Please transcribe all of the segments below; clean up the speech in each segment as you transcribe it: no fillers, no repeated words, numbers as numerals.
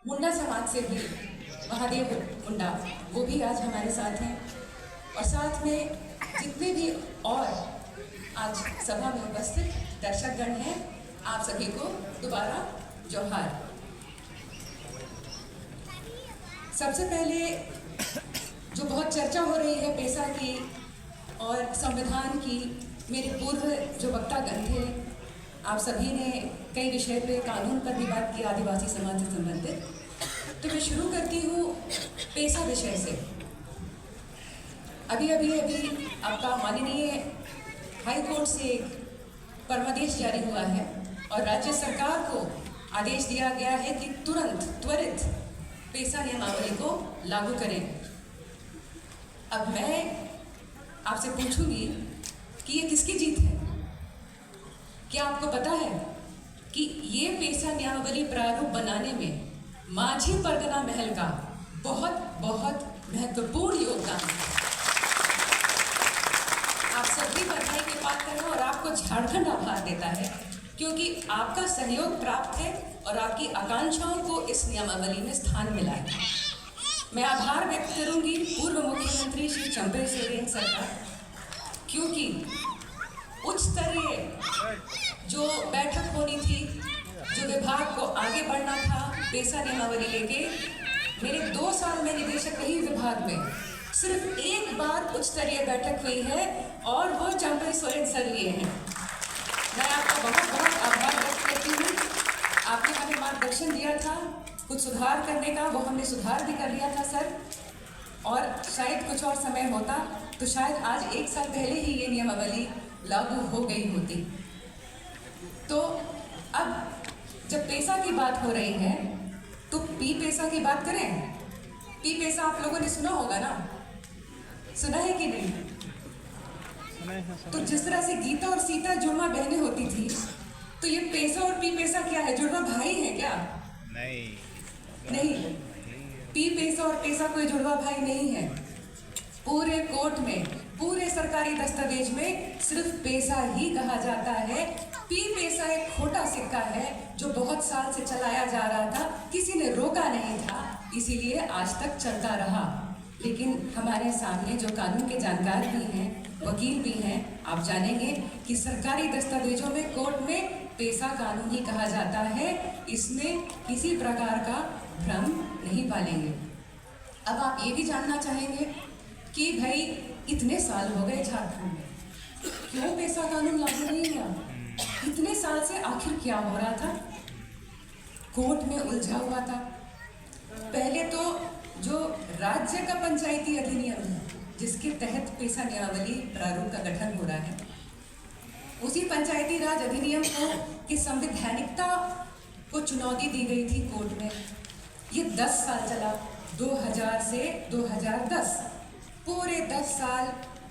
मुंडा समाज से भी महादेव मुंडा, वो भी आज हमारे साथ हैं। और साथ में जितने भी और आज सभा में उपस्थित दर्शकगण हैं, आप सभी को दोबारा जोहार। सबसे पहले जो बहुत चर्चा हो रही है पेशा की और संविधान की, मेरे पूर्व जो वक्तागण थे, आप सभी ने कई विषय पे, कानून पर भी बात की, आदिवासी समाज से संबंधित। तो मैं शुरू करती हूँ पेशा विषय से। अभी आपका माननीय हाई कोर्ट से एक परमादेश जारी हुआ है और राज्य सरकार को आदेश दिया गया है कि त्वरित पेशा नियमावली को लागू करें। अब मैं आपसे पूछूंगी कि ये किसकी जीत है? क्या आपको पता है कि ये पेशा नियमावली प्रारूप बनाने में माझी परगना महल का बहुत महत्वपूर्ण योगदान है। आप सभी बधाई के पात्र हैं और आपको झारखंड आभार देता है, क्योंकि आपका सहयोग प्राप्त है और आपकी आकांक्षाओं को इस नियमावली में स्थान मिला है। मैं आभार व्यक्त करूंगी पूर्व मुख्यमंत्री श्री चंपई सोरेन सर का, क्योंकि उच्च स्तरीय जो बैठक होनी थी, जो विभाग को आगे बढ़ना था पेशा नियमावली लेके, मेरे 2 साल में निदेशक रही विभाग में सिर्फ एक बार उच्च स्तरीय बैठक हुई है और वो चंपई सोरेन सर लिए हैं। मैं आपका बहुत आभार व्यक्त करती हूँ। आपने हमें मार्गदर्शन दिया था कुछ सुधार करने का, वो हमने सुधार भी कर लिया था सर, और शायद कुछ और समय होता तो शायद आज 1 साल पहले ही ये नियमावली लागू हो गई होती। तो अब जब पेशा की बात हो रही है तो पी पेशा की बात करें। पी पेशा आप लोगों ने सुना होगा ना, सुना है कि नहीं? तो जिस तरह से गीता और सीता जुड़वा बहनें होती थी, तो ये पेशा और पी पेशा क्या है? जुड़वा भाई है क्या? नहीं। पी पेशा और पेशा कोई जुड़वा भाई नहीं है। पूरे कोर्ट में, पूरे सरकारी दस्तावेज में सिर्फ पेशा ही कहा जाता है। पी पेशा एक खोटा सिक्का है जो बहुत साल से चलाया जा रहा था, किसी ने रोका नहीं था, इसीलिए आज तक चलता रहा। लेकिन हमारे सामने जो कानून के जानकार भी हैं, वकील भी हैं, आप जानेंगे कि सरकारी दस्तावेजों में, कोर्ट में पेशा कानून ही कहा जाता है। इसमें किसी प्रकार का भ्रम नहीं पालेंगे। अब आप ये भी जानना चाहेंगे कि भाई इतने साल हो गए झारखंड में, क्यों पेशा कानून लागू नहीं हुआ? इतने साल से आखिर क्या हो रहा था? कोर्ट में उलझा हुआ था। पहले तो जो राज्य का पंचायती अधिनियम है, जिसके तहत पेशा नियमावली प्रारूप का गठन हो रहा है, उसी पंचायती राज अधिनियम को की संवैधानिकता को चुनौती दी गई थी कोर्ट में। ये 10 साल चला, 2000 से 2010, पूरे 10 साल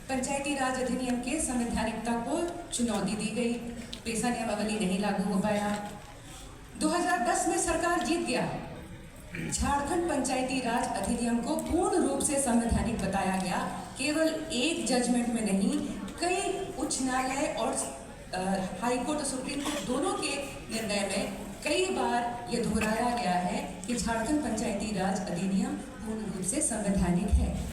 पंचायती राज अधिनियम के संवैधानिकता को चुनौती दी गई, पेशा नियमावली नहीं लागू हो पाया। 2010 में सरकार जीत गया, झारखंड पंचायती राज अधिनियम को पूर्ण रूप से संवैधानिक बताया गया। केवल एक जजमेंट में नहीं, कई उच्च न्यायालय और हाई कोर्ट और सुप्रीम कोर्ट दोनों के निर्णय में कई बार ये दोहराया गया है कि झारखंड पंचायती राज अधिनियम पूर्ण रूप से संवैधानिक है।